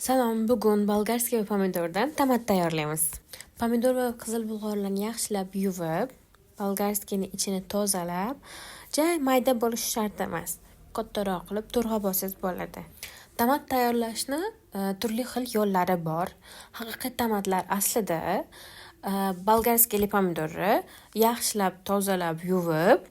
Salom, bugun bolgarskiy va pomidordan tomat tayyorlaymiz. Pomidor va qizil bulg'orlarni yaxshilab yuvib, bolgarskiyni ichini tozalab, mayda bo'lishi shart emas. Kattaroq qilib to'rg'ab olsangiz bo'ladi. Tomat tayyorlashni turli xil yo'llari bor. Haqiqiy tomatlar aslida bolgarskiy pomidorni yaxshilab tozalab yuvib,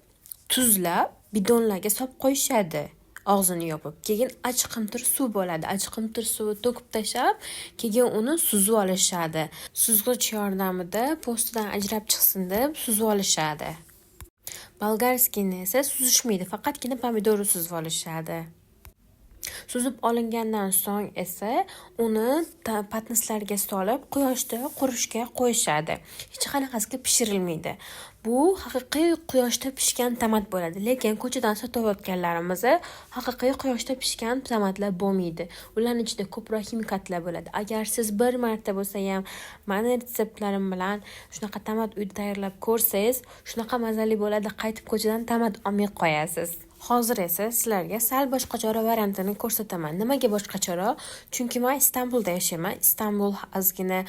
tuzlab, bidonlarga solib qo'yishadi. Og'zini yopib, keyin achqimtir suv bo'ladi. Achqimtir suvni to'kib tashab, keyin uni suzib olishadi. Suzg'ich yordamida po'stidan ajrab chiqsin deb suzib olishadi. Bolgarskiyni esa suzishmaydi, faqatgina pomidorni suzib olishadi. Suzib olingandan so'ng esa uni patnislarga solib quyoshda qurishga qo'yishadi. Hech qanaqasiga pishirilmaydi. Bu haqiqiy quyoshda pishgan tomat bo'ladi, lekin ko'chadan sotayotganlarimiz haqiqiy quyoshda pishgan tomatlar bo'lmaydi. Ularning ichida ko'proq ximikatlar bo'ladi. Agar siz bir marta bo'lsa ham meni retseptlarim bilan shunaqa tomat uyda tayyorlab ko'rsangiz, shunaqa mazali bo'ladi, qaytib ko'chadan tomat olmay qo'yasiz. Hozir esa sizlarga sal boshqacha variantini ko'rsataman. Nimaga boshqacha? Chunki men Istanbulda yashayman. Istanbul ozgina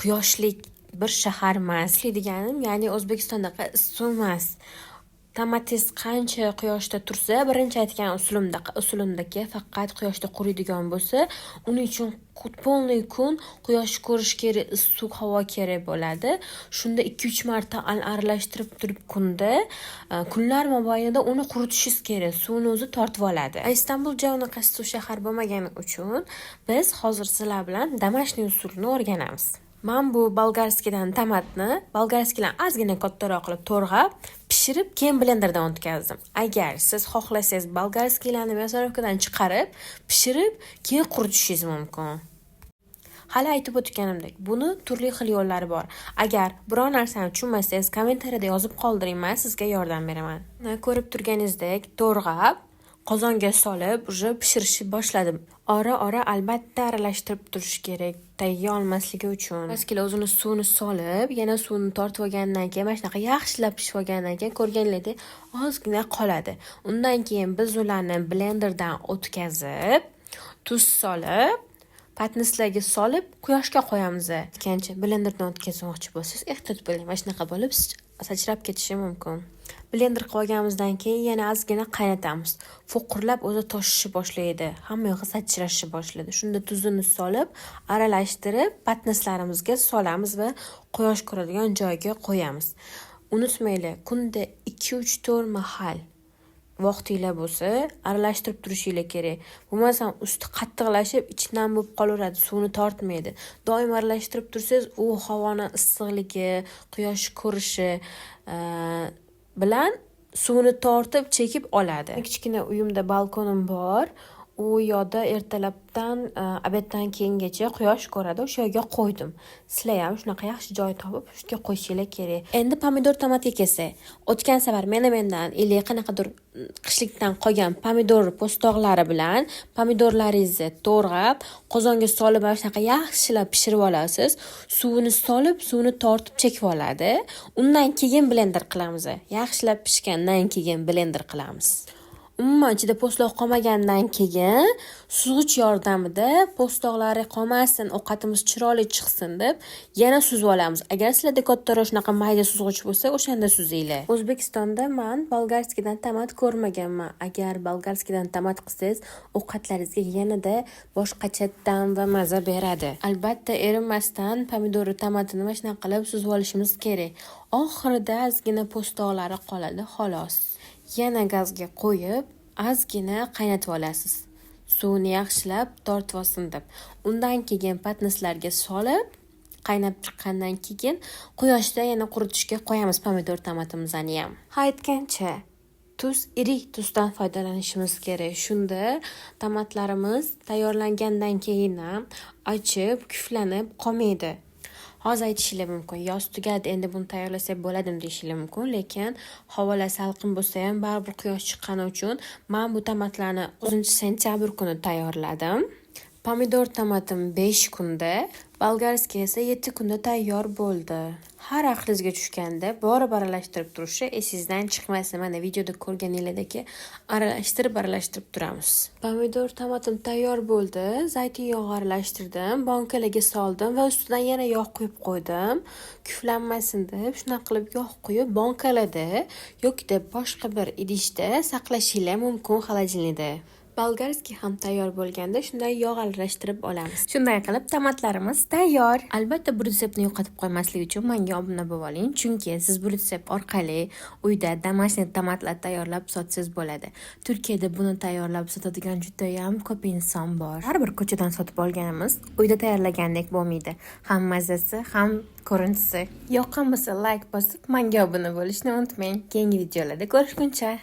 quyoshlik bir shahar emas. Deganim, ya'ni O'zbekistondaqa issiq emas. Tomatingiz qancha quyoshda tursa, birinchi aytgan usulimdagi faqat quyoshda quriydigan bo'lsa, uning uchun polniy kun quyosh ko'rish kerak, issiq havo kerak bo'ladi. Shunda 2-3 marta aralashtirib turib kunlar mobaynida uni quritishingiz kerak. Suvni o'zi tortib oladi. Istanbul unaqa issiq shahar bo'lmagani uchun biz hozir sizlar bilan damashniy usulini o'rganamiz. Men bu bolgarskiydan tomatni, bolgarskiydan ozgina kattaroq qilib to'rg'ab, pishirib, keyin blenderdan o'tkazdim. Agar siz xohlasangiz, bolgarskiylarni masorovkadan chiqarib, pishirib, keyin quritishingiz mumkin. Hali aytib o'tganimdek, buni turli xil yo'llari bor. Agar biror narsani tushunmasangiz, kommentariyada yozib qoldiring, men sizga yordam beraman. Ko'rib turganingizdek, to'rg'ab, qozonga solib, pishirishni boshladim. Ora-ora albatta aralashtirib turish kerak, tayyor olmasligi uchun. Bolgarskiy o'zini suvini solib, yana suvni tortib olgandan keyin, mana shunaqa yaxshilab pishib olgandan keyin ko'rganinglardek ozgina qoladi. Undan keyin biz ularni blenderdan o'tkazib, tuz solib, patnislarga solib, quyoshga qo'yamiz. Ikkinchi blenderdan o'tkazmoqchi bo'lsangiz, ehtiyot bo'ling. Mana shunaqa bo'lib sachrab ketishi mumkin. Blender qilganimizdan keyin yana ozgina qaynatamiz. Fo'qirlab o'zi toshishni boshlaydi. Hamma yog'i sachrashni boshlaydi. Shunda tuzini solib, aralashtirib, patnislarimizga solamiz va quyosh ko'radigan joyga qo'yamiz. Unutmanglar, kunda 2-3-4 mahal vaqtinglar bo'lsa, aralashtirib turishinglar kerak. Bo'lmasam usti qattiqlashib, ichidan bo'lib qolaveradi, suvni tortmaydi. Doim aralashtirib tursangiz, u havoning issiqligi, quyosh ko'rishi bilan suvni tortib, chekib oladi. Kichkina uyimda balkonim bor. U yoqda ertalabdan obeddan keyingacha quyosh ko'radi. O'sha yerga qo'ydim. Sizlar ham shunaqa yaxshi joy topib, shunga qo'yishinglar kerak. Endi pomidor tomatga kelsak, o'tgan safar mendan qanaqadir qishlikdan qolgan pomidor po'stoqlari bilan pomidorlaringizni to'rg'ab, qozonga solib, shunaqa yaxshilab pishirib olasiz. Suvini solib, suvni tortib chekib oladi. Undan keyin blender qilamiz. Yaxshilab pishgandan keyin blender qilamiz. Umuman ichida po'stloq qolmagandan keyin suzg'ich yordamida po'stloqlari qolmasin, ovqatimiz chiroyli chiqsin deb yana suzib olamiz. Agar sizlarda kattaroq shunaqa mayda suzg'ich bo'lsa, o'shanda suzinglar. O'zbekistonda men bolgarskiydan tomat ko'rmaganman. Agar bolgarskiydan tomat qilsangiz, ovqatlaringizga yanada boshqacha ta'm va maza beradi. Albatta, erinmasdan pomidorni, tomatini va shunaqa qilib suzib olishimiz kerak. Oxirida ozgina po'stloqlari qoladi, xolos. Yana gazga qo'yib, ozgina qaynatib olasiz. Suvni yaxshilab tortib olsin deb. Undan keyin patnislarga solib, qaynab chiqqandan keyin quyoshda yana quritishga qo'yamiz pomidor tomatimizni ham. Aytgancha, irik tuzdan foydalanishimiz kerak. Shunda tomatlarimiz tayyorlangandan keyin ham ochib, kuflanib qolmaydi. Hozir aytishinglar mumkin, yoz tugadi, endi buni tayyorlasak bo'ladimi deyishinglar mumkin, lekin havolar salqin bo'lsa ham baribir quyosh chiqqani uchun men bu tomatlarni 9-sentyabr kuni tayyorladim. Pomidor tomatim 5 kunda, Bolgarskiy esa 7 kunda tayyor bo'ldi. Har aqlingizga tushganda borib aralashtirib turishi esingizdan chiqmasin. Mana videoda ko'rganingizdek aralashtirib turamiz. Pomidor, tomatim tayyor bo'ldi. Zaytun yog'i aralashtirdim, bankalarga soldim va ustidan yana yog' quyib qo'ydim. Kuflanmasin deb shuna qilib yog' quyib bankalarda yoki boshqa bir idishda saqlashingiz mumkin xolodilnikda. Bolgarskiy ham tayyor bo'lganda shunday yog' aralashtirib olamiz. Shunday qilib tomatlarimiz tayyor. Albatta bu retseptni yo'qotib qo'ymaslik uchun menga obuna bo'lib oling, chunki siz bu retsept orqali uyda домашний tomatlar tayyorlab sotsangiz bo'ladi. Turkiyada buni tayyorlab sotadigan juda ham ko'p inson bor. Har bir ko'chadan sotib olganimiz uyda tayyorlagandek bo'lmaydi. Ham mazasi, ham ko'rinishsi. Yoqqan bo'lsa like bosib, menga obuna bo'lishni unutmang. Keyingi videolarda ko'rishguncha